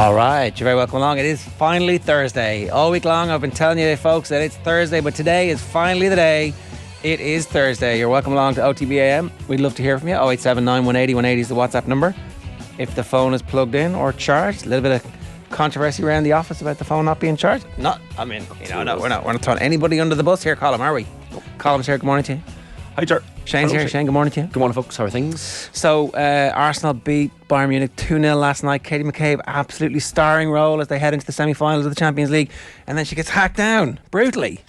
All right, you're very welcome along. It is finally Thursday. All week long I've been telling you folks that it's Thursday, but today is finally the day. It is Thursday. You're welcome along to OTB AM. We'd love to hear from you. 0879 180 180 is the WhatsApp number. If the phone is plugged in or charged, a little bit of controversy around the office about the phone not being charged. No, we're not throwing anybody under the bus here, Colm, are we? Colm's here. Good morning to you. Hi, Ger. Shane's here. Shane, good morning to you. Good morning, folks. How are things? So, Arsenal beat Bayern Munich 2-0 last night. Katie McCabe, absolutely starring role as they head into the semi-finals of the Champions League. And then she gets hacked down brutally.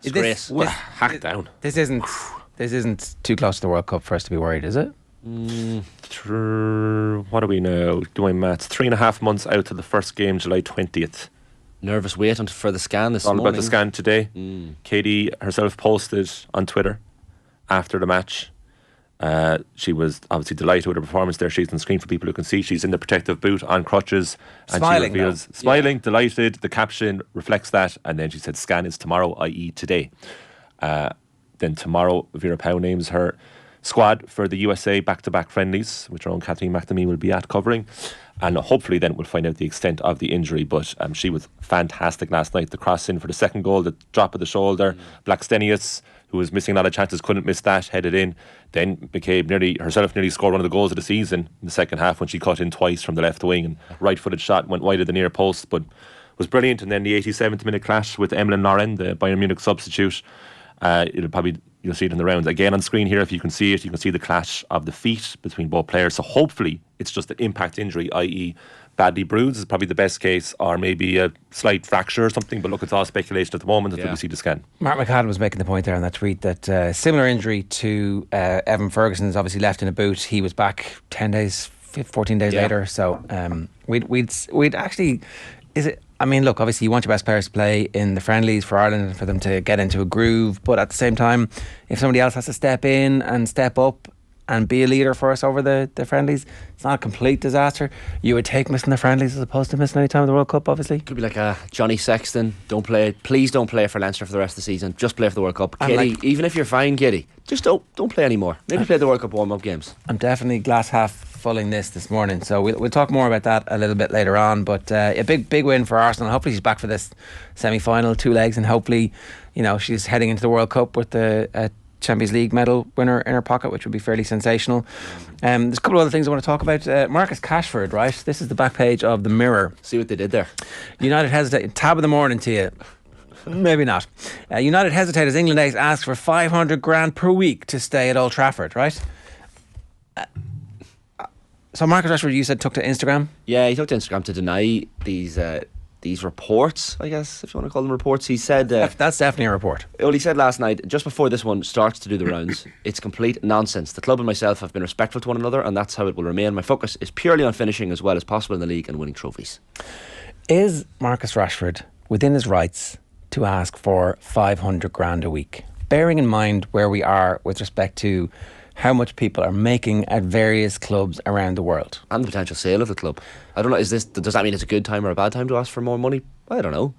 Disgrace. Hacked down. This isn't too close to the World Cup for us to be worried, is it? What do we know? Doing maths. 3.5 months out to the first game, July 20th. Nervous wait for the scan this All morning. about the scan today. Katie herself posted on Twitter after the match. She was obviously delighted with her performance there. She's on screen for people who can see. She's in the protective boot on crutches. And Smiling, she reveals, smiling, delighted. The caption reflects that. And then she said, scan is tomorrow, i.e. today. Then tomorrow, Vera Pauw names her squad for the USA back-to-back friendlies, which our own Kathleen McNamee will be at covering. And hopefully then we'll find out the extent of the injury. But she was fantastic last night. The cross in for the second goal, the drop of the shoulder. Blackstenius, who was missing a lot of chances, couldn't miss that, headed in. Then McCabe nearly scored one of the goals of the season in the second half when she cut in twice from the left wing, and right-footed shot went wide of the near post, but was brilliant. And then the 87th minute clash with Emmeline Lauren, the Bayern Munich substitute. You'll see it in the rounds again on screen here. If you can see it, you can see the clash of the feet between both players. So hopefully it's just an impact injury, i.e. badly bruised is probably the best case, or maybe a slight fracture or something. But look, it's all speculation at the moment until we see the scan. Mark McAdam was making the point there in that tweet that similar injury to Evan Ferguson's, obviously left in a boot. He was back 10 days, 14 days later. So we'd actually, is it? I mean, look, obviously you want your best players to play in the friendlies for Ireland and for them to get into a groove, but at the same time, if somebody else has to step in and step up and be a leader for us over the friendlies, it's not a complete disaster. You would take missing the friendlies as opposed to missing any time in the World Cup, obviously. Could be like a Johnny Sexton. Please don't play for Leinster for the rest of the season. Just play for the World Cup. Kitty, even if you're fine, Kitty, just don't play anymore. Maybe play the World Cup warm-up games. I'm definitely glass half fulling this morning, so we'll talk more about that a little bit later on. But a big win for Arsenal. Hopefully she's back for this semi-final, 2 legs, and hopefully she's heading into the World Cup with the Champions League medal winner in her pocket, which would be fairly sensational. There's a couple of other things I want to talk about. Marcus Rashford, right? This is the back page of the Mirror. See what they did there. United hesitate. Tab of the morning to you. Maybe not. United hesitate as England ace asks for 500 grand per week to stay at Old Trafford, right? So Marcus Rashford, you said, took to Instagram? Yeah, he took to Instagram to deny these reports, I guess, if you want to call them reports. He said... that's definitely a report. Well, he said last night, just before this one starts to do the rounds, it's complete nonsense. The club and myself have been respectful to one another, and that's how it will remain. My focus is purely on finishing as well as possible in the league and winning trophies. Is Marcus Rashford within his rights to ask for 500 grand a week, bearing in mind where we are with respect to how much people are making at various clubs around the world? And the potential sale of the club. I don't know, does that mean it's a good time or a bad time to ask for more money? I don't know.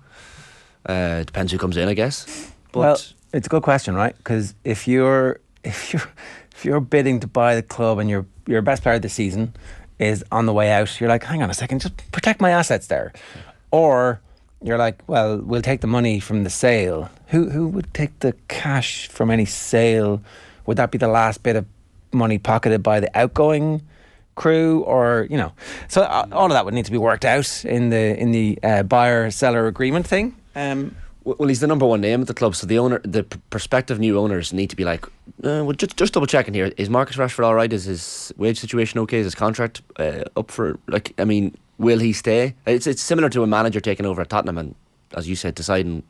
Depends who comes in, I guess. But well, it's a good question, right? Because if you're bidding to buy the club and your best player this season is on the way out, you're like, hang on a second, just protect my assets there. Or you're like, well, we'll take the money from the sale. Who would take the cash from any sale? Would that be the last bit of money pocketed by the outgoing crew, or So all of that would need to be worked out in the buyer-seller agreement thing. Well, he's the number one name at the club, so the prospective new owners need to be like, well, just double checking here. Is Marcus Rashford all right? Is his wage situation okay? Is his contract up for will he stay? It's similar to a manager taking over at Tottenham and, as you said, deciding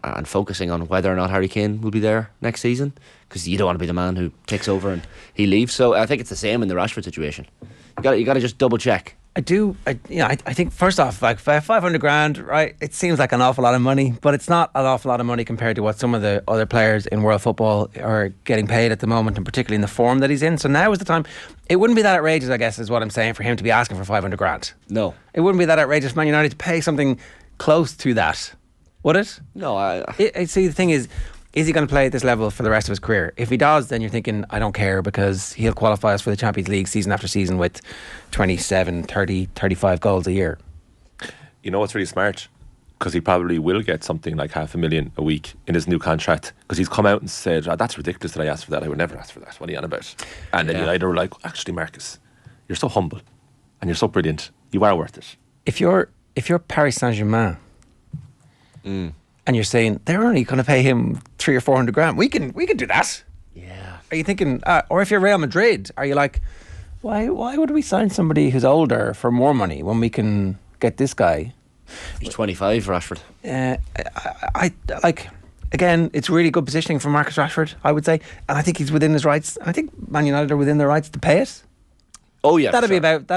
and focusing on whether or not Harry Kane will be there next season, because you don't want to be the man who takes over and he leaves. So I think it's the same in the Rashford situation. You got to just double check. I think first off, like 500 grand, right? It seems like an awful lot of money, but it's not an awful lot of money compared to what some of the other players in world football are getting paid at the moment, and particularly in the form that he's in. So now is the time. It wouldn't be that outrageous, I guess, is what I'm saying, for him to be asking for 500 grand. No, it wouldn't be that outrageous for Man United to pay something close to that, would it? No, I see. The thing is he going to play at this level for the rest of his career? If he does, then you're thinking, I don't care, because he'll qualify us for the Champions League season after season with 27, 30, 35 goals a year. you know what's really smart? Because he probably will get something like $500,000 a week in his new contract, because he's come out and said, that's ridiculous that I asked for that. I would never ask for that. What are you on about? And then United were like, actually, Marcus, you're so humble and you're so brilliant. You are worth it. If you're Paris Saint-Germain and you're saying they're only going to pay him 300 or 400 grand, we can do that. Yeah. Are you thinking, or if you're Real Madrid, are you like, why would we sign somebody who's older for more money when we can get this guy? He's 25, Rashford. I like, again, it's really good positioning for Marcus Rashford, I would say, and I think he's within his rights. I think Man United are within their rights to pay it. Oh yeah, that'd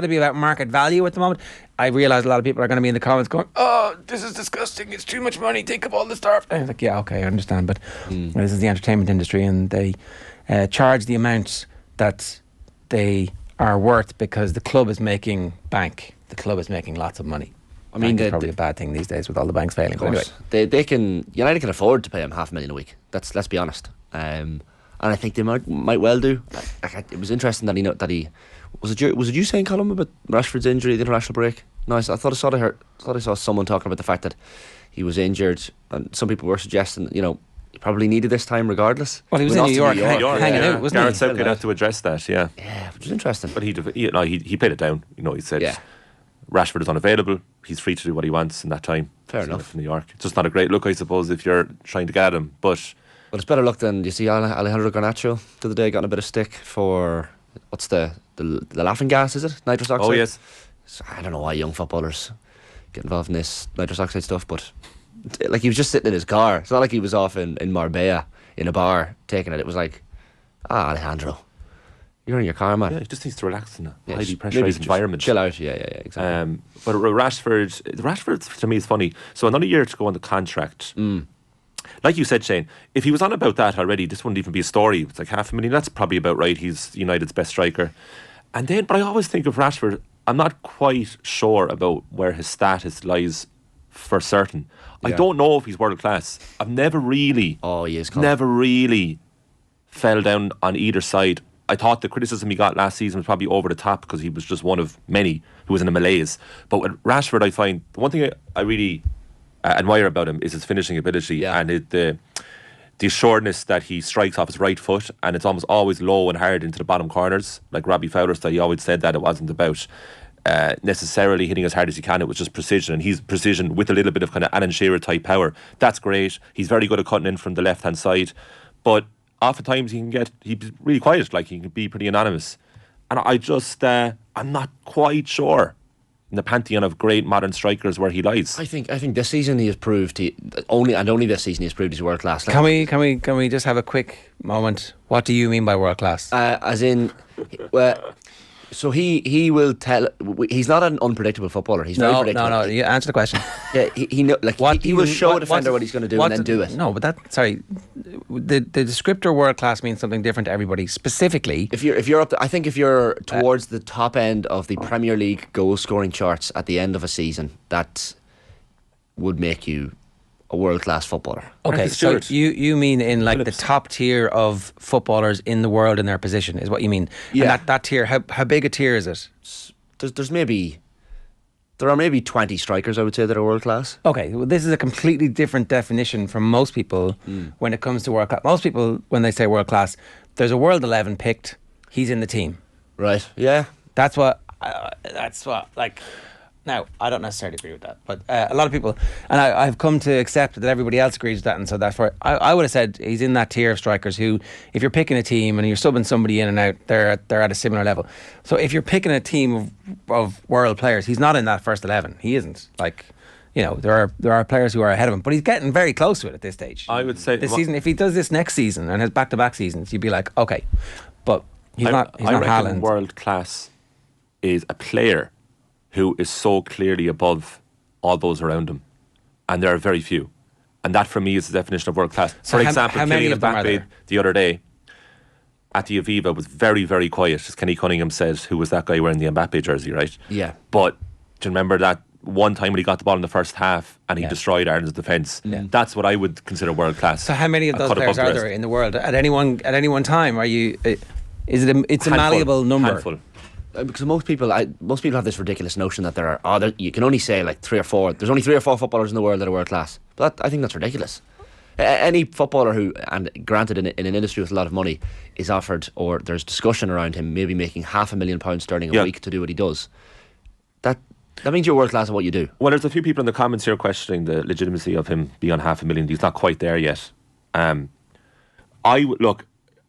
be about market value at the moment. I realise a lot of people are going to be in the comments going, "Oh, this is disgusting! It's too much money. Think of all the staff." I was like, "Yeah, okay, I understand, but this is the entertainment industry, and they charge the amount that they are worth because the club is making bank. The club is making lots of money. I mean, it's probably a bad thing these days with all the banks failing. But anyway, United can afford to pay him $500,000 a week. Let's be honest. And I think they might well do. It was interesting that he was it you saying, Colm, about Rashford's injury, the international break? No, I thought I saw someone talking about the fact that he was injured, and some people were suggesting, he probably needed this time regardless. Well, he was in New York hanging out, wasn't Gareth Southgate had to address that, yeah, which was interesting. But he played it down. He said, Rashford is unavailable. He's free to do what he wants in that time. Fair enough. In New York, it's just not a great look, I suppose, if you're trying to get him. But it's better luck than you see. Alejandro Garnacho the other day got a bit of stick for what's the laughing gas? Is it nitrous oxide? Oh yes. So I don't know why young footballers get involved in this nitrous oxide stuff, but like, he was just sitting in his car. It's not like he was off in Marbella in a bar taking it. It was like, Alejandro, you're in your car, man. Yeah, he just needs to relax in a highly pressurised environment. Chill out, yeah, exactly. But Rashford to me is funny. So another year to go on the contract. Like you said, Shane, if he was on about that already, this wouldn't even be a story. It's like $500,000. That's probably about right. He's United's best striker. But I always think of Rashford, I'm not quite sure about where his status lies for certain. Yeah. I don't know if he's world class. I've never really fell down on either side. I thought the criticism he got last season was probably over the top because he was just one of many who was in a malaise. But with Rashford, I find the one thing I really admire about him is his finishing ability and the assuredness that he strikes off his right foot, and it's almost always low and hard into the bottom corners. Like Robbie Fowler style, he always said that it wasn't about necessarily hitting as hard as he can. It was just precision, and he's precision with a little bit of kind of Alan Shearer type power. That's great. He's very good at cutting in from the left hand side, but oftentimes he's really quiet. Like, he can be pretty anonymous, and I just I'm not quite sure in the pantheon of great modern strikers where he lies. I think this season he has proved only this season he has proved he's world class. Can we just have a quick moment? What do you mean by world class? As in, so he will tell. He's not an unpredictable footballer. He's very predictable. No. You answer the question. Yeah, he will show a defender what he's going to do and then do it. No, but the descriptor world class means something different to everybody. Specifically, if you're up, I think if you're towards the top end of the Premier League goal scoring charts at the end of a season, that would make you a world class footballer. Okay, so you mean in like the top tier of footballers in the world in their position is what you mean? Yeah. And that tier, how big a tier is it? There are maybe 20 strikers, I would say, that are world class. Okay, well, this is a completely different definition from most people when it comes to world class. Most people, when they say world class, there's a world 11 picked. He's in the team. Right. Yeah. That's what. Like. Now, I don't necessarily agree with that, but a lot of people, and I've come to accept that everybody else agrees with that, and so therefore I would have said he's in that tier of strikers who, if you're picking a team and you're subbing somebody in and out, they're at a similar level. So if you're picking a team of world players, he's not in that first 11. He isn't. Like, there are players who are ahead of him, but he's getting very close to it at this stage. I would say this season, if he does this next season and has back-to-back seasons, you'd be like, okay, but he's not Haaland. World class is a player who is so clearly above all those around him, and there are very few, and that for me is the definition of world class. So for example, Kylian Kylian Mbappe the other day at the Aviva was very, very quiet, as Kenny Cunningham said, who was that guy wearing the Mbappe jersey, right? Yeah. But do you remember that one time when he got the ball in the first half and he destroyed Ireland's defence? Yeah. That's what I would consider world class. So how many of those players are there in the world at any one time? Are you? It's a malleable number. Handful. Because most people have this ridiculous notion that you can only say like 3 or 4. There's only 3 or 4 footballers in the world that are world class. But I think that's ridiculous. Any footballer who, and granted in an industry with a lot of money, is offered, or there's discussion around him maybe making £500,000 a week to do what he does. That means you're world class at what you do. Well, there's a few people in the comments here questioning the legitimacy of him being on £500,000. He's not quite there yet. Look.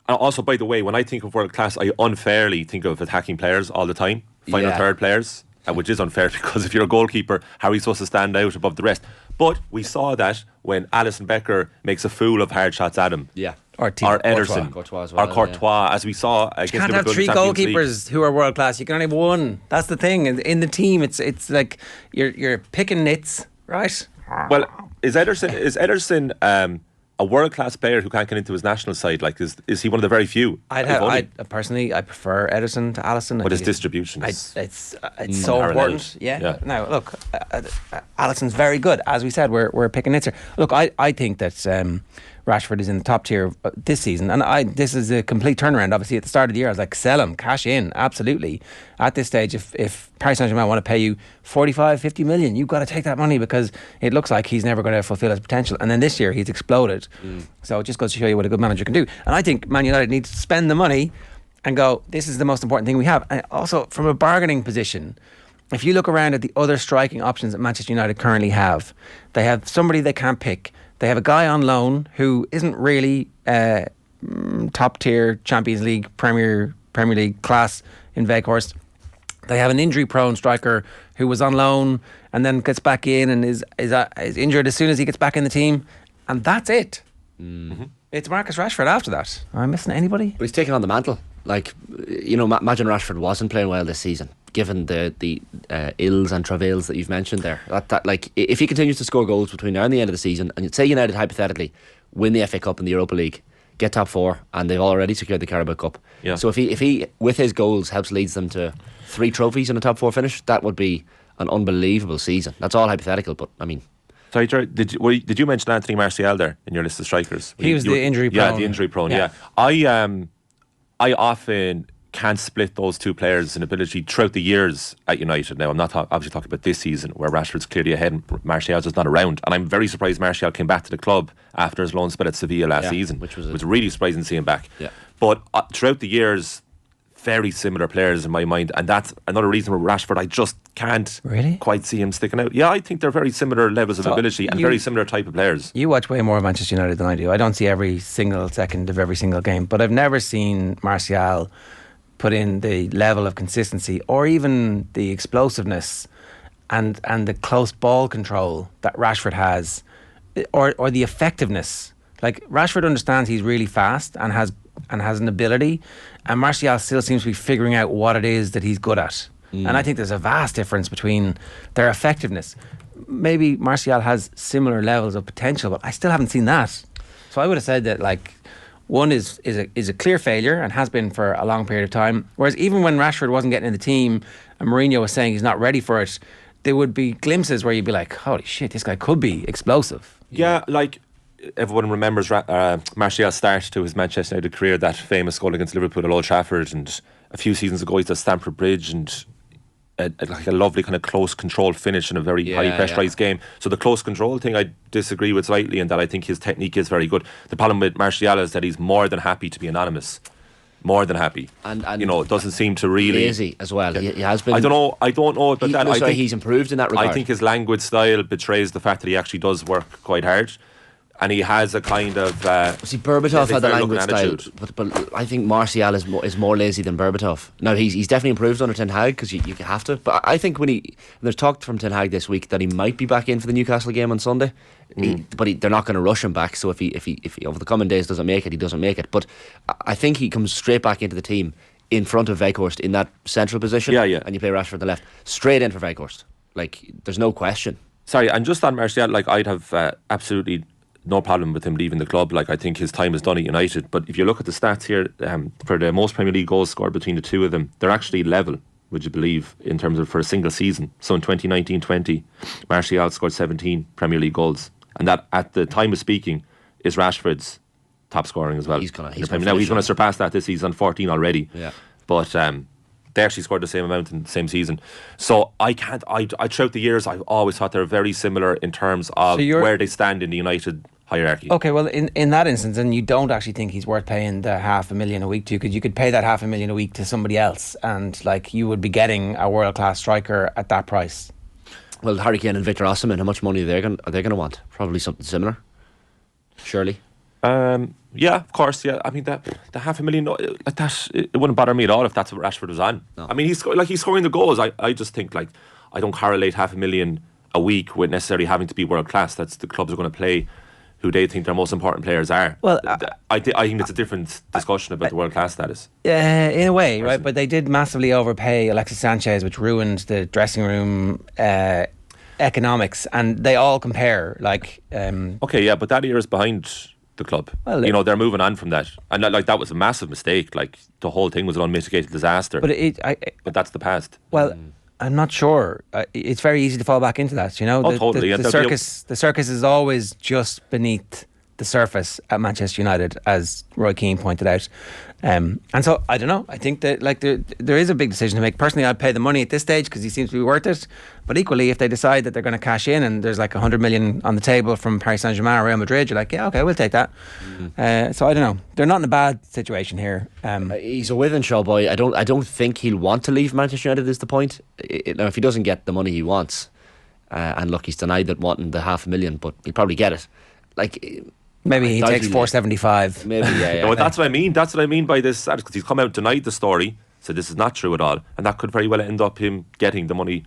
Also, by the way, when I think of world class, I unfairly think of attacking players all the time, final third players, which is unfair because if you're a goalkeeper, how are you supposed to stand out above the rest? But we saw that when Alisson Becker makes a fool of hard shots at him. Yeah. Or Ederson. Courtois as well, or Courtois, as we saw against You can't Liverpool have 3 in the Champions goalkeepers who are world class. You can only have 1. That's the thing. In the team, it's like you're picking nits, right? Well, is Ederson a world class player who can't get into his national side? Like, is he one of the very few? Personally, I prefer Ederson to Alisson. But his distribution is it's so important. Yeah. Now, look, Alisson's very good. As we said, we're picking nits here. Look, I think that Rashford is in the top tier this season, and this is a complete turnaround. Obviously, at the start of the year, I was like, sell him, cash in, absolutely. At this stage, if Paris Saint-Germain want to pay you 45-50 million, you've got to take that money because it looks like he's never going to fulfil his potential. And then this year, he's exploded. So it just goes to show you what a good manager can do. And I think Man United need to spend the money and go, this is the most important thing we have. And also, from a bargaining position, if you look around at the other striking options that Manchester United currently have, they have somebody they can't pick. They have a guy on loan who isn't really top tier Champions League, Premier League class in Weghorst. They have an injury prone striker who was on loan and then gets back in and is injured as soon as he gets back in the team, and that's it. It's Marcus Rashford after that. Am I missing anybody? But he's taken on the mantle. Like, imagine Rashford wasn't playing well this season, given the ills and travails that you've mentioned there. That like, if he continues to score goals between now and the end of the season, and say United hypothetically win the FA Cup and the Europa League, get top 4, and they've already secured the Carabao Cup. Yeah. So if he with his goals leads them to 3 trophies and a top 4 finish, that would be an unbelievable season. That's all hypothetical, but I mean. Sorry, Ger, did you mention Anthony Martial there in your list of strikers? He was the injury prone. Yeah, the injury prone. Yeah. I often can't split those two players' ability throughout the years at United. Now, I'm not obviously talking about this season where Rashford's clearly ahead and Martial's just not around. And I'm very surprised Martial came back to the club after his loan spell at Sevilla last season. Which was really surprising to see him back. Yeah. But throughout the years, very similar players in my mind. And that's another reason for Rashford, I just can't quite see him sticking out. Yeah, I think they're very similar levels of ability and very similar type of players. You watch way more of Manchester United than I do. I don't see every single second of every single game, but I've never seen Martial put in the level of consistency or even the explosiveness and the close ball control that Rashford has, or the effectiveness. Like, Rashford understands he's really fast and has an ability, and Martial still seems to be figuring out what it is that he's good at. And I think there's a vast difference between their effectiveness. Maybe Martial has similar levels of potential, but I still haven't seen that. So I would have said that, like, one is a clear failure and has been for a long period of time. Whereas even when Rashford wasn't getting in the team and Mourinho was saying he's not ready for it, there would be glimpses where you'd be like, holy shit, this guy could be explosive. Yeah, like, everyone remembers Martial's start to his Manchester United career, that famous goal against Liverpool at Old Trafford, and a few seasons ago he's at Stamford Bridge, and like a lovely kind of close control finish in a very high pressurised game. So the close control thing I disagree with slightly, in that I think his technique is very good. The problem with Martial is that he's more than happy to be anonymous. More than happy, and it doesn't seem to really lazy as well. He has been. I don't know about that. I think he's improved in that regard. I think his language style betrays the fact that he actually does work quite hard. And he has a kind of see, Berbatov had the language style, but I think Martial is more lazy than Berbatov. Now he's definitely improved under Ten Hag, because you have to. But I think there's talk from Ten Hag this week that he might be back in for the Newcastle game on Sunday. They're not going to rush him back. So if he over the coming days doesn't make it, he doesn't make it. But I think he comes straight back into the team in front of Weghorst in that central position. Yeah. And you play Rashford on the left, straight in for Weghorst. Like, there's no question. Sorry, and just on Martial, like, I'd have absolutely no problem with him leaving the club. Like, I think his time is done at United. But if you look at the stats here, for the most Premier League goals scored between the two of them, they're actually level, would you believe, in terms of for a single season. So in 2019-20, Martial scored 17 Premier League goals, and that, at the time of speaking, is Rashford's top scoring as well. He's going to surpass that this season, 14 already. Yeah. But They actually scored the same amount in the same season. So I throughout the years, I've always thought they're very similar in terms of where they stand in the United hierarchy. Okay, well, in that instance, and you don't actually think he's worth paying the $500,000 a week to, because you could pay that $500,000 a week to somebody else, and like you would be getting a world class striker at that price. Well, Harry Kane and Victor Osimhen, how much money are they going to want? Probably something similar, surely. Yeah, of course. Yeah, I mean the $500,000 like that, it wouldn't bother me at all if that's what Rashford was on. No. I mean he's scoring the goals. I just think like I don't correlate $500,000 a week with necessarily having to be world class. That's the clubs are going to play who they think their most important players are. Well, I think it's a different discussion about the world class status. In a way, right? But they did massively overpay Alexis Sanchez, which ruined the dressing room economics, and they all compare. Like, okay, yeah, but that era is behind the club. Well, they're moving on from that, and like that was a massive mistake. Like the whole thing was an unmitigated disaster. But that's the past. Well. I'm not sure. It's very easy to fall back into that, you know. Totally. The circus is always just beneath the surface at Manchester United, as Roy Keane pointed out. And so I don't know. I think that like there is a big decision to make. Personally, I'd pay the money at this stage because he seems to be worth it. But equally, if they decide that they're going to cash in and there's like 100 million on the table from Paris Saint-Germain or Real Madrid, you're like, yeah, okay, we'll take that. So I don't know. They're not in a bad situation here. He's a within show boy. I don't think he'll want to leave Manchester United. Is the point? Now, if he doesn't get the money he wants, and look, he's denied that wanting the $500,000, but he'll probably get it. Like. Maybe he takes 475. Maybe, yeah. No, that's what I mean. That's what I mean by this, because he's come out and denied the story, said this is not true at all, and that could very well end up him getting the money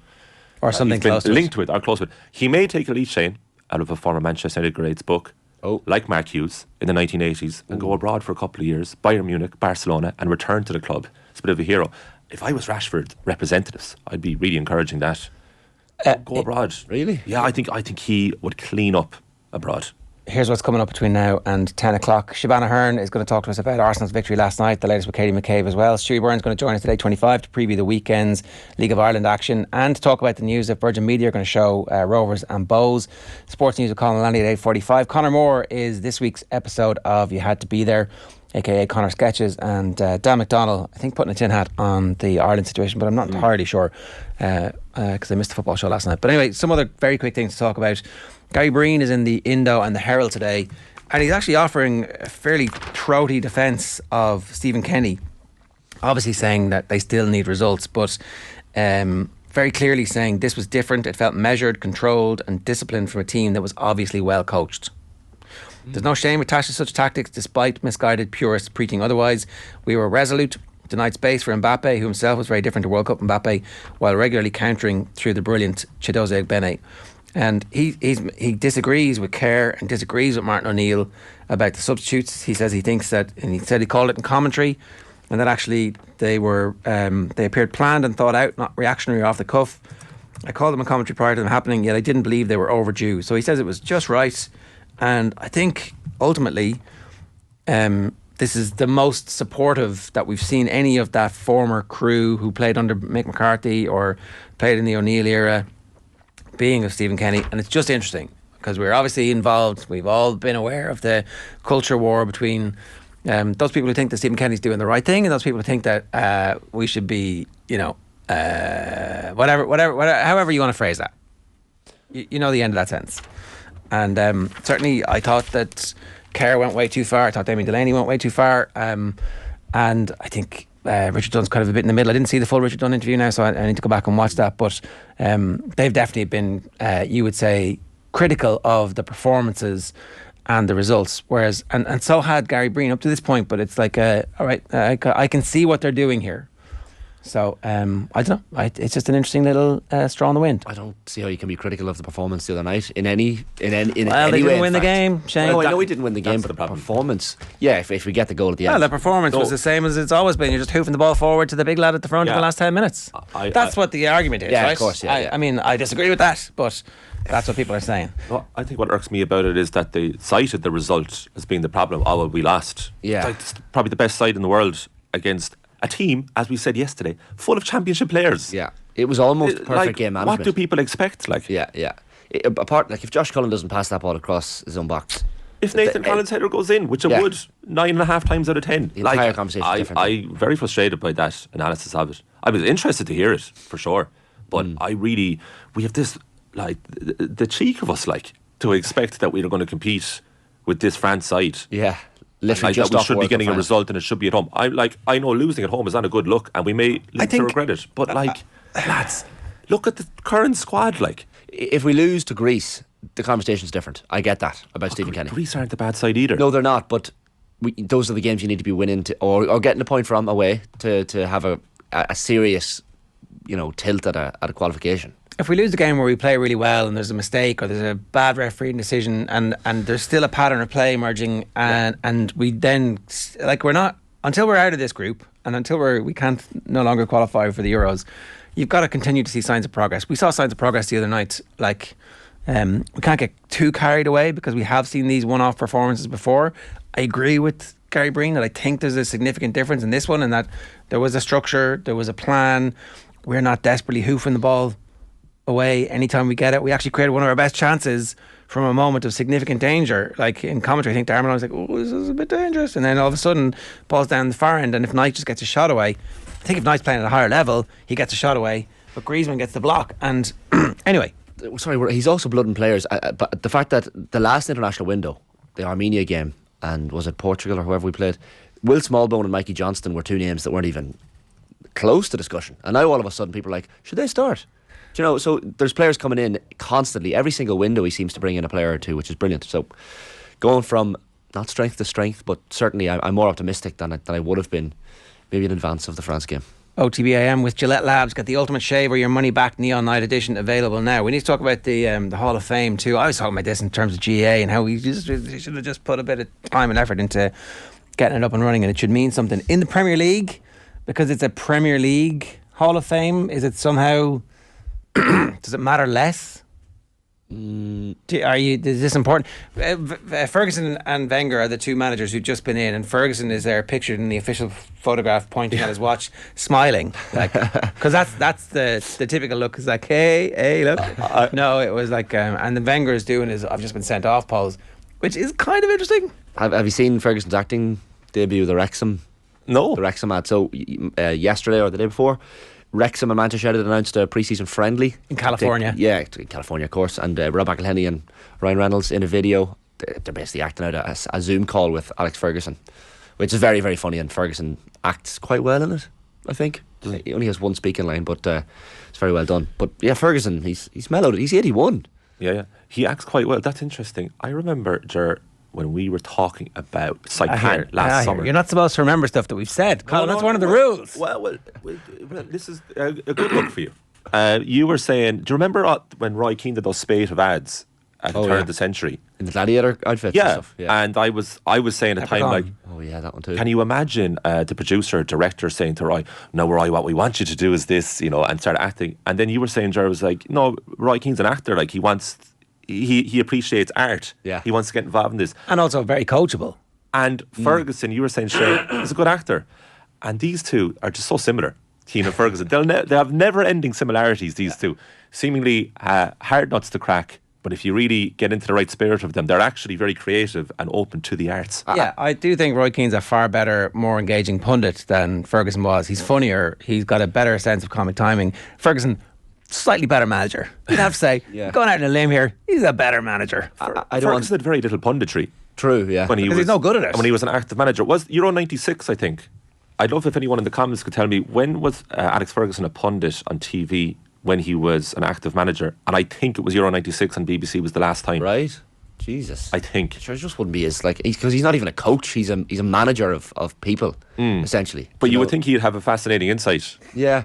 or something close to linked to it or close to it. He may take a lead, Shane, out of a former Manchester United great's book, like Mark Hughes in the 1980s, and go abroad for a couple of years, Bayern Munich, Barcelona, and return to the club. It's a bit of a hero. If I was Rashford representatives, I'd be really encouraging that. Go abroad. Really? Yeah, I think he would clean up abroad. Here's what's coming up between now and 10 o'clock. Shabana Hearn is going to talk to us about Arsenal's victory last night, the latest with Katie McCabe as well. Stewie Byrne's going to join us today, 25, to preview the weekend's League of Ireland action and to talk about the news that Virgin Media are going to show Rovers and Bows. Sports news with Colin Landy at 8:45. Conor Moore is this week's episode of You Had to Be There, aka Conor Sketches, and Dan McDonnell, I think, putting a tin hat on the Ireland situation, but I'm not entirely sure because I missed the football show last night. But anyway, some other very quick things to talk about. Gary Byrne is in the Indo and the Herald today, and he's actually offering a fairly throaty defence of Stephen Kenny, obviously saying that they still need results, but very clearly saying this was different. It felt measured, controlled and disciplined from a team that was obviously well coached. There's no shame attached to such tactics, despite misguided purists preaching otherwise. We were resolute, denied space for Mbappe, who himself was very different to World Cup Mbappe, while regularly countering through the brilliant Chidozie Egbene. And he disagrees with Kerr and disagrees with Martin O'Neill about the substitutes. He says he thinks that, and he said he called it in commentary, and that actually they appeared planned and thought out, not reactionary or off the cuff. I called them in commentary prior to them happening, yet I didn't believe they were overdue. So he says it was just right, and I think ultimately this is the most supportive that we've seen any of that former crew who played under Mick McCarthy or played in the O'Neill era being of Stephen Kenny. And it's just interesting because we're obviously involved. We've all been aware of the culture war between those people who think that Stephen Kenny's doing the right thing and those people who think that we should be, whatever, however you want to phrase that. You know the end of that sentence. And certainly I thought that Kerr went way too far. I thought Damien Delaney went way too far. And I think Richard Dunn's kind of a bit in the middle. I didn't see the full Richard Dunn interview now, so I need to go back and watch that. But they've definitely been, you would say, critical of the performances and the results. Whereas, and so had Gary Byrne up to this point. But it's like, all right, I can see what they're doing here. So I don't know. It's just an interesting little straw in the wind. I don't see how you can be critical of the performance the other night in any well, any they way. didn't win the game, Shane. No, I know we didn't win the game, but the performance. Yeah, if we get the goal at the end. Well, the performance was the same as it's always been. You're just hoofing the ball forward to the big lad at the front in the last 10 minutes. That's what the argument is, right? Of course. Yeah. I mean, I disagree with that, but that's what people are saying. Well, I think what irks me about it is that they cited the result as being the problem. Oh, well, we lost. Yeah. It's probably the best side in the world against a team, as we said yesterday, full of championship players. Yeah, it was almost perfect game management. What do people expect? Yeah. Apart, if Josh Cullen doesn't pass that ball across his own box, if Nathan Collins' header goes in, which it would 9.5 times out of 10, the entire conversation is different. I'm very frustrated by that analysis of it. I was interested to hear it for sure, but we have this like the cheek of us like to expect that we are going to compete with this France side. Yeah. Literally, like just that we off should be getting a France. result and it should be at home. I know losing at home is not a good look, and we may live to regret it. But lads, look at the current squad. Like, if we lose to Greece, the conversation's different. I get that about Stephen Kenny. Greece aren't the bad side either. No, they're not. But those are the games you need to be winning or getting a point from away to have a serious, tilt at a qualification. If we lose the game where we play really well and there's a mistake or there's a bad refereeing decision and there's still a pattern of play emerging and we then, like, we're not, until we're out of this group and until we can't no longer qualify for the Euros, you've got to continue to see signs of progress. We saw signs of progress the other night. Like, we can't get too carried away because we have seen these one-off performances before. I agree with Gary Byrne that I think there's a significant difference in this one, and that there was a structure, there was a plan. We're not desperately hoofing the ball away anytime we get it. We actually created one of our best chances from a moment of significant danger. Like, in commentary, I think Darman was like, oh, this is a bit dangerous, and then all of a sudden ball's down the far end, and if Knight just gets a shot away, I think if Knight's playing at a higher level, he gets a shot away, but Griezmann gets the block. And anyway, sorry, he's also blooding players, but the fact that the last international window, the Armenia game, and was it Portugal or whoever we played, Will Smallbone and Mikey Johnston were two names that weren't even close to discussion, and now all of a sudden people are like, should they start? So there's players coming in constantly. Every single window he seems to bring in a player or two, which is brilliant. So going from not strength to strength, but certainly I'm more optimistic than I would have been maybe in advance of the France game. OTB AM with Gillette Labs, got the ultimate shave or your money back Neon Night Edition available now. We need to talk about the Hall of Fame too. I was talking about this in terms of GA and how we should have just put a bit of time and effort into getting it up and running, and it should mean something in the Premier League because it's a Premier League Hall of Fame. Is it somehow does it matter less? Is this important? Ferguson and Wenger are the two managers who've just been in, and Ferguson is there pictured in the official photograph pointing at his watch smiling, like, because that's the typical look. Is like, hey look. No, it was like and the Wenger is doing his I've just been sent off pose, which is kind of interesting. Have you seen Ferguson's acting debut, the Wrexham? No. The Wrexham ad. So yesterday or the day before, Wrexham and Manchester United announced a pre-season friendly in California. In California, of course. And Rob McElhenney and Ryan Reynolds in a video, they're basically acting out a Zoom call with Alex Ferguson, which is very, very funny. And Ferguson acts quite well in it, I think. He only has one speaking line, but it's very well done. But yeah, Ferguson, he's mellowed it. He's 81. Yeah. He acts quite well. That's interesting. I remember, Ger, when we were talking about Saipan last summer. You're not supposed to remember stuff that we've said, Colin. That's one of the rules. Well, this is a good look for you. You were saying, do you remember when Roy Keane did those spate of ads at the turn of the century? In the gladiator outfits and stuff. Yeah. And I was saying at the time, like, oh yeah, that one too. Can you imagine the producer, director saying to Roy, no, Roy, what we want you to do is this, and start acting. And then you were saying, Ger, was like, no, Roy Keane's an actor, like he appreciates art. Yeah. He wants to get involved in this. And also very coachable. And Ferguson, you were saying, Shane, is a good actor. And these two are just so similar, Keane and Ferguson. They have never-ending similarities, these two. Seemingly hard nuts to crack, but if you really get into the right spirit of them, they're actually very creative and open to the arts. Yeah, I do think Roy Keane's a far better, more engaging pundit than Ferguson was. He's funnier. He's got a better sense of comic timing. Ferguson, slightly better manager. You'd have to say, going out on a limb here, he's a better manager. Ferguson had very little punditry. True, yeah. Because he's no good at it. When he was an active manager. It was Euro 96, I think. I'd love if anyone in the comments could tell me, when was Alex Ferguson a pundit on TV when he was an active manager? And I think it was Euro 96 on BBC was the last time. Right? Jesus. I think. Sure, it just wouldn't be as, like, because he's not even a coach. He's a manager of people, essentially. But you would think he'd have a fascinating insight. Yeah.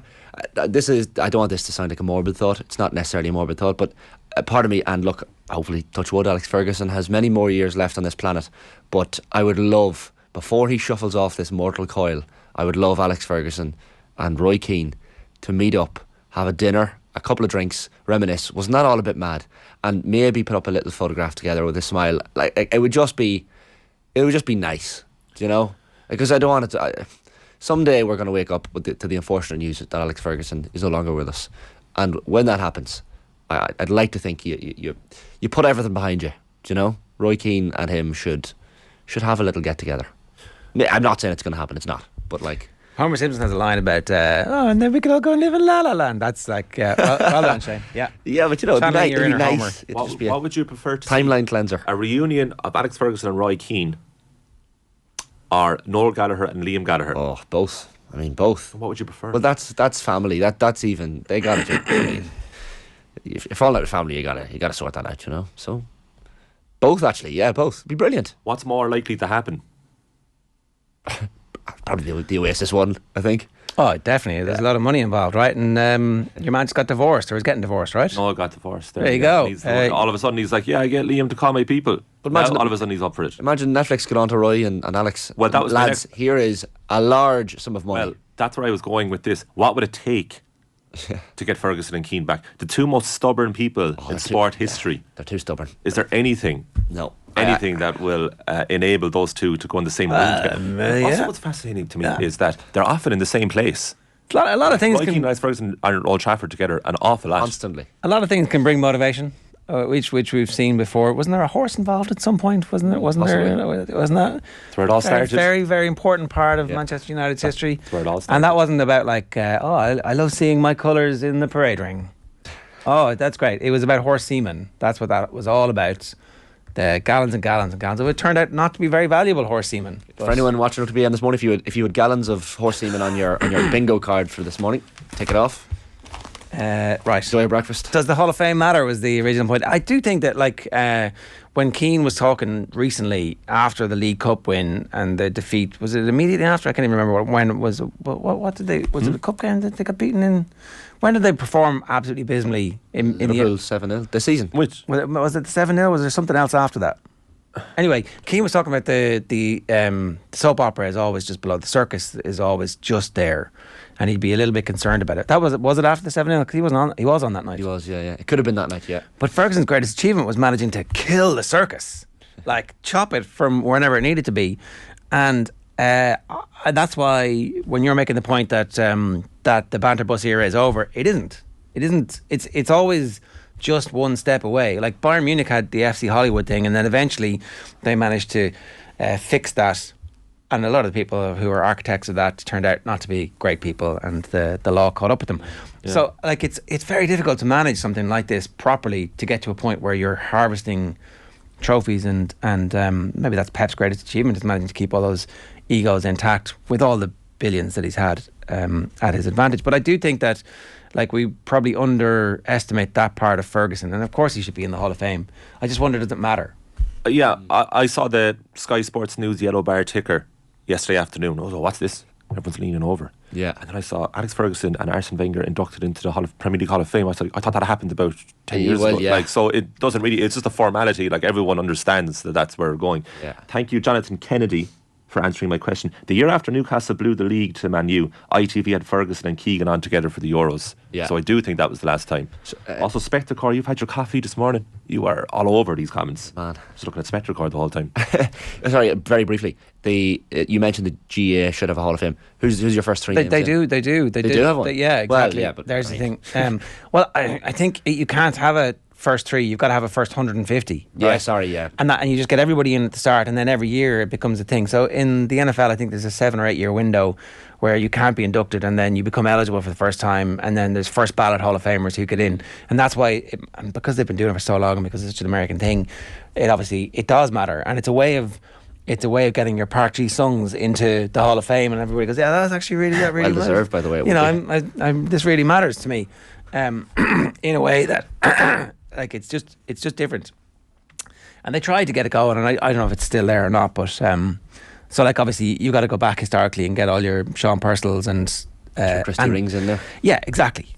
I don't want this to sound like a morbid thought. It's not necessarily a morbid thought, but a part of me, and look, hopefully, touch wood, Alex Ferguson has many more years left on this planet, but I would love, before he shuffles off this mortal coil, I would love Alex Ferguson and Roy Keane to meet up, have a dinner, a couple of drinks, reminisce. Wasn't that all a bit mad? And maybe put up a little photograph together with a smile. Like, it would just be nice, because I don't want it to. Someday we're going to wake up to the unfortunate news that Alex Ferguson is no longer with us, and when that happens, I'd like to think you put everything behind you. Roy Keane and him should have a little get together. I'm not saying it's going to happen. It's not. But like, Homer Simpson has a line about, and then we could all go and live in La La Land. That's like, well done, Shane. Yeah. Yeah, but you know, it'd be Channeling your inner Homer. nice. It'd just be What a would you prefer to see? timeline cleanser. A reunion of Alex Ferguson and Roy Keane, or Noel Gallagher and Liam Gallagher? Oh, both. I mean, both. What would you prefer? Well, that's family. That's even. They got to. I mean, if you're falling out with family, you gotta sort that out. You know. So, both actually. Yeah, both. It'd be brilliant. What's more likely to happen? Probably the Oasis one, I think. Oh, definitely. There's a lot of money involved, right? And your man just got divorced, or is getting divorced, right? Noel got divorced. There you go. All of a sudden, he's like, "Yeah, I get Liam to call my people." But Now, imagine- all of a sudden, he's up for it. Imagine Netflix got on to Roy and Alex. Well, that was my lads. next- Here is a large sum of money. Well, that's where I was going with this. What would it take to get Ferguson and Keane back? The two most stubborn people in they're sport too- history. They're too stubborn. Is there anything No. that will enable those two to go in the same room together? yeah. Also, what's fascinating to me is that they're often in the same place. A lot of things Roy Keane can and Alex Ferguson are at Old Trafford together an awful lot. Constantly. bring motivation, which we've seen before. Wasn't there a horse involved at some point? Wasn't there? Wasn't that? That's where it all started. Very, very important part of Yeah. Manchester United's history. That's where it all started. And that wasn't about like, I love seeing my colours in the parade ring. Oh, that's great. It was about horse semen. That's what that was all about. The gallons and gallons and gallons. It turned out not to be very valuable horse semen. For anyone watching OTB AM this morning, if you had gallons of horse semen on your bingo card for this morning, take it off. Right. Enjoy your breakfast. Does the Hall of Fame matter? Was the original point. I do think that, like, when Keane was talking recently after the League Cup win and the defeat, was it immediately after? I can't even remember when it was. What did they? Was it the cup game that they got beaten in? When did they perform absolutely abysmally in Liverpool the 7-0 this season. Which? Was it the 7-0? Was there something else after that? Anyway, Keane was talking about the soap opera is always just below. The circus is always just there, and he'd be a little bit concerned about it. That was it after the 7-0? Because he wasn't on. He was on that night. He was, yeah. It could have been that night, yeah. But Ferguson's greatest achievement was managing to kill the circus, like chop it from wherever it needed to be, and that's why when you're making the point that that the banter bus era is over, it isn't. It isn't. It's always just one step away. Like Bayern Munich had the FC Hollywood thing, and then eventually they managed to fix that. And a lot of the people who were architects of that turned out not to be great people, and the law caught up with them. Yeah. So, like, it's very difficult to manage something like this properly to get to a point where you're harvesting trophies, and maybe that's Pep's greatest achievement, is managing to keep all those egos intact with all the billions that he's had at his advantage. But I do think that, like, we probably underestimate that part of Ferguson, and of course he should be in the Hall of Fame. I just wonder, does it matter? Yeah, I saw the Sky Sports News yellow bar ticker yesterday afternoon. I was like, what's this? Everyone's leaning over. Yeah. And then I saw Alex Ferguson and Arsene Wenger inducted into the Premier League Hall of Fame. I thought that happened about 10 years ago. Yeah. Like, so it doesn't really, it's just a formality. Like, everyone understands that that's where we're going. Yeah. Thank you, Jonathan Kennedy, for answering my question. The year after Newcastle blew the league to Man U, ITV had Ferguson and Keegan on together for the Euros. Yeah. So I do think that was the last time. So, also, Spectacor, you've had your coffee this morning. You are all over these comments. Man. Just looking at Spectacor the whole time. Sorry, very briefly. You mentioned the GA should have a Hall of Fame. Who's your first three names? They do have one? Yeah, exactly. Well, yeah, but there's the thing. Well, I think you can't have a first three. You've got to have a first 150. Yeah, right? sorry, yeah. And you just get everybody in at the start, and then every year it becomes a thing. So in the NFL, I think there's a 7 or 8 year window where you can't be inducted, and then you become eligible for the first time, and then there's first ballot Hall of Famers who get in, and that's why, and because they've been doing it for so long, and because it's such an American thing, it does matter, and it's a way of getting your Park G songs into the Hall of Fame, and everybody goes, yeah, that's actually really well deserved, by the way. This really matters to me, in a way that like it's just different. And they tried to get it going, and I don't know if it's still there or not, but so, like, obviously you got to go back historically and get all your Sean Purcells and Christy Rings in there. Yeah, exactly.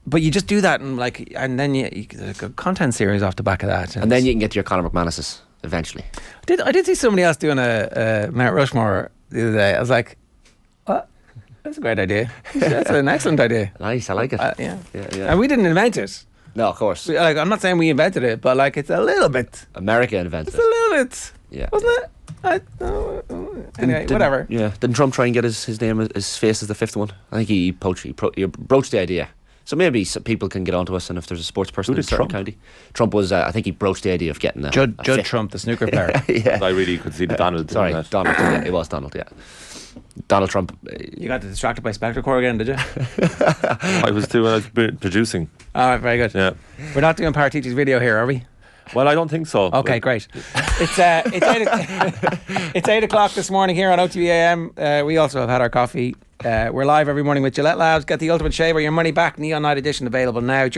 But you just do that, and then you get a content series off the back of that, and then you can get to your Conor McManus's eventually. I did see somebody else doing a Mount Rushmore the other day. I was like, what? That's a great idea. That's an excellent idea. Nice, I like it. Yeah. Yeah. And we didn't invent it. No, of course. I'm not saying we invented it, but like, it's a little bit. America invented it. It's a little bit. Yeah. Wasn't it? Anyway, whatever. Yeah. Didn't Trump try and get his name, his face as the fifth one? I think he broached the idea. So maybe some people can get onto us, and if there's a sports person Who in a did certain Trump? county. Trump was, I think he broached the idea of getting a Judd fit. Trump, the snooker player. Yeah. I really could see the Donald. Sorry, doing that. Donald. Yeah, it was Donald. Yeah, Donald Trump. You got distracted by Spectre Core again, did you? I was producing. All right, very good. Yeah. We're not doing Partiti's video here, are we? Well, I don't think so. Okay, great. It's 8 o'clock this morning here on OTB AM. We also have had our coffee. We're live every morning with Gillette Labs. Get the ultimate shaver, your money back. Neon Night Edition available now.